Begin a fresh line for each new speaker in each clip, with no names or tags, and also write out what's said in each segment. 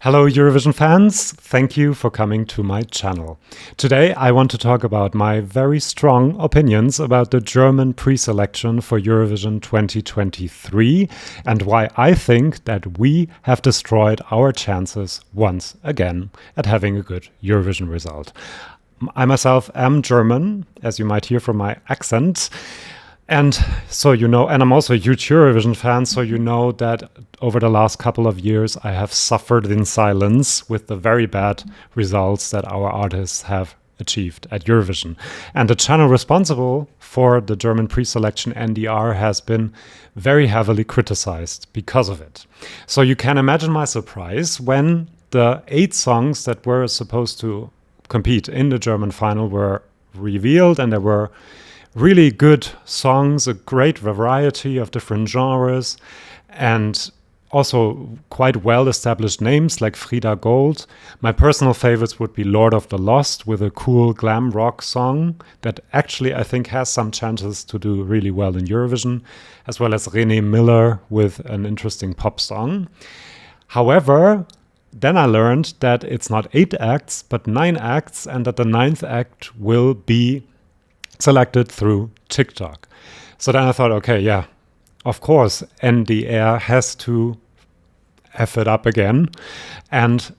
Hello Eurovision fans, thank you for coming to my channel. Today I want to talk about my very strong opinions about the German preselection for Eurovision 2023 and why I think that we have destroyed our chances once again at having a good Eurovision result. I myself am German, as you might hear from my accent. And so you know, and I'm also a huge Eurovision fan, so you know that over the last couple of years I have suffered in silence with the very bad results that our artists have achieved at Eurovision. And the channel responsible for the German preselection NDR has been very heavily criticized because of it. So you can imagine my surprise when the 8 songs that were supposed to compete in the German final were revealed, and there were really good songs, a great variety of different genres, and also quite well-established names like Frida Gold. My personal favorites would be Lord of the Lost with a cool glam rock song that actually I think has some chances to do really well in Eurovision, as well as René Miller with an interesting pop song. However, then I learned that it's not 8 acts, but 9 acts, and that the 9th act will be selected through TikTok. So then I thought, okay, yeah, of course, NDR has to F it up again and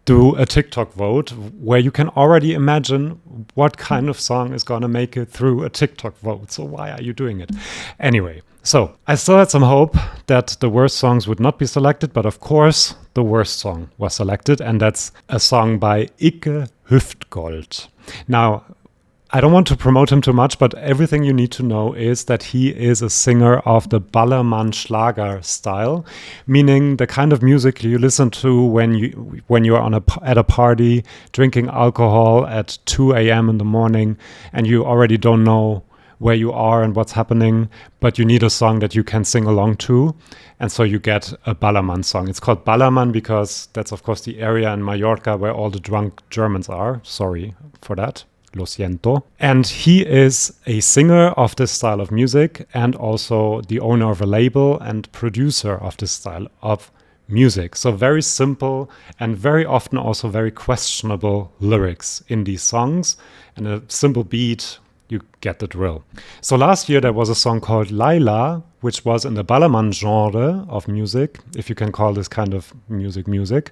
do a TikTok vote where you can already imagine what kind of song is going to make it through a TikTok vote. So why are you doing it? Anyway, so I still had some hope that the worst songs would not be selected, but of course the worst song was selected, and that's a song by Icke Hüftgold. Now, I don't want to promote him too much, but everything you need to know is that he is a singer of the Ballermann Schlager style, meaning the kind of music you listen to when you're at a party drinking alcohol at 2 a.m. in the morning and you already don't know where you are and what's happening, but you need a song that you can sing along to. And so you get a Ballermann song. It's called Ballermann because that's, of course, the area in Mallorca where all the drunk Germans are. Sorry for that. Lo siento. And he is a singer of this style of music and also the owner of a label and producer of this style of music. So very simple and very often also very questionable lyrics in these songs. And a simple beat, you get the drill. So last year there was a song called Laila, which was in the Ballermann genre of music, if you can call this kind of music.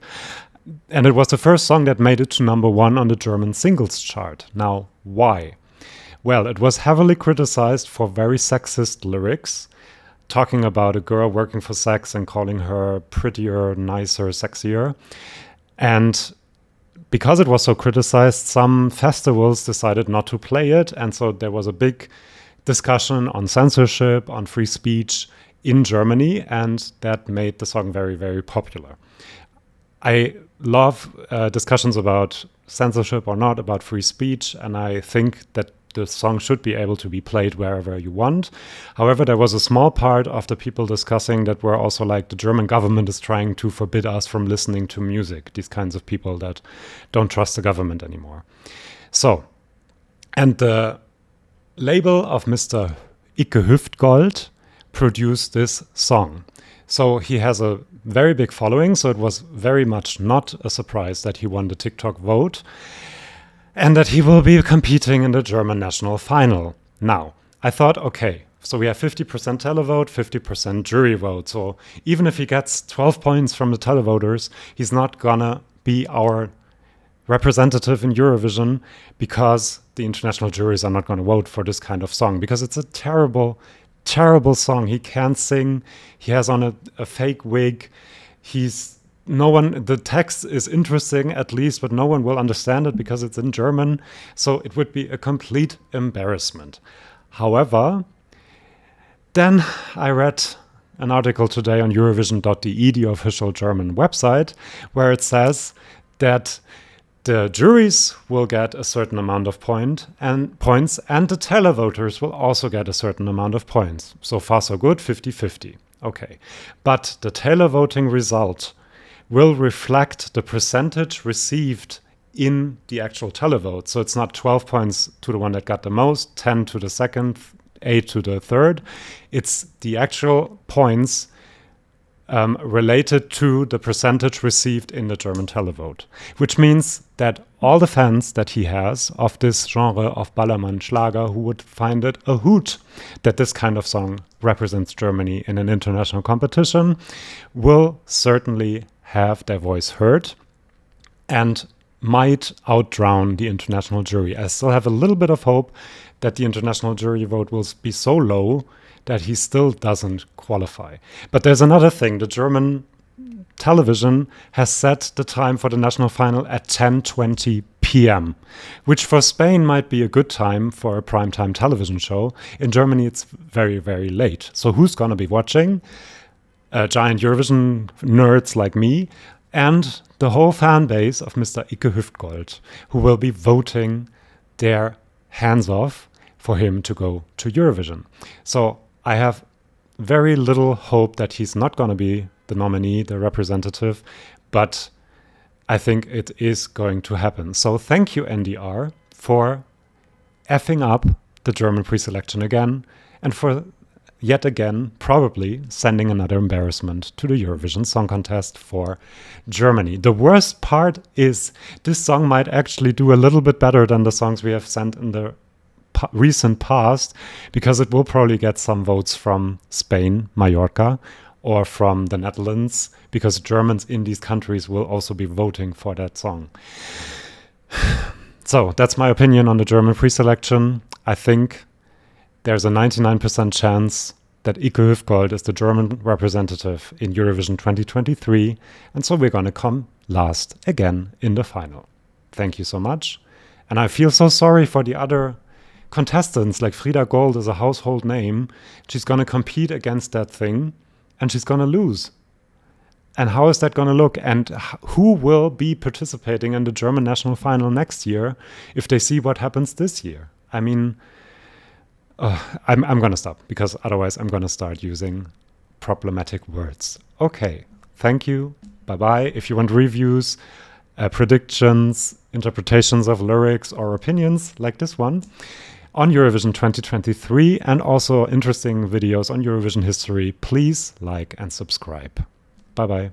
And it was the first song that made it to #1 on the German singles chart. Now, why? Well, it was heavily criticized for very sexist lyrics, talking about a girl working for sex and calling her prettier, nicer, sexier. And because it was so criticized, some festivals decided not to play it. And so there was a big discussion on censorship, on free speech in Germany, and that made the song very, very popular. I love discussions about censorship or not, about free speech, and I think that the song should be able to be played wherever you want. However, there was a small part of the people discussing that were also like, the German government is trying to forbid us from listening to music, these kinds of people that don't trust the government anymore. So, and the label of Mr. Icke Hüftgold produced this song. So he has a very big following, so it was very much not a surprise that he won the TikTok vote and that he will be competing in the German national final. Now, I thought, okay, so we have 50% televote, 50% jury vote. So even if he gets 12 points from the televoters, he's not gonna be our representative in Eurovision because the international juries are not going to vote for this kind of song, because it's a terrible song. He can't sing. He has on a fake wig. The text is interesting at least, but no one will understand it because it's in German. So it would be a complete embarrassment. However, then I read an article today on Eurovision.de, the official German website, where it says that the juries will get a certain amount of points, and the televoters will also get a certain amount of points. So far, so good, 50-50. Okay. But the televoting result will reflect the percentage received in the actual televote. So it's not 12 points to the one that got the most, 10 to the second, 8 to the third. It's the actual points related to the percentage received in the German televote, which means that all the fans that he has of this genre of Ballermann Schlager who would find it a hoot that this kind of song represents Germany in an international competition will certainly have their voice heard and might outdrown the international jury. I still have a little bit of hope that the international jury vote will be so low that he still doesn't qualify. But there's another thing. The German television has set the time for the national final at 10:20 p.m., which for Spain might be a good time for a primetime television show. In Germany, it's very, very late. So who's going to be watching? Giant Eurovision nerds like me and the whole fan base of Mr. Icke Hüftgold, who will be voting their hands off for him to go to Eurovision. So I have very little hope that he's not going to be the nominee, the representative, but I think it is going to happen. So thank you, NDR, for effing up the German preselection again, and for yet again probably sending another embarrassment to the Eurovision Song Contest for Germany. The worst part is this song might actually do a little bit better than the songs we have sent in the recent past, because it will probably get some votes from Spain, Mallorca, or from the Netherlands, because Germans in these countries will also be voting for that song. So that's my opinion on the German preselection. I think there's a 99% chance that Icke Hüftgold is the German representative in Eurovision 2023, and so we're going to come last again in the final. Thank you so much. And I feel so sorry for the other contestants, like Frida Gold is a household name. She's going to compete against that thing and she's going to lose. And how is that going to look? And who will be participating in the German national final next year if they see what happens this year? I mean, I'm going to stop, because otherwise I'm going to start using problematic words. Okay, thank you. Bye-bye. If you want reviews, predictions, interpretations of lyrics, or opinions like this one on Eurovision 2023, and also interesting videos on Eurovision history, please like and subscribe. Bye-bye.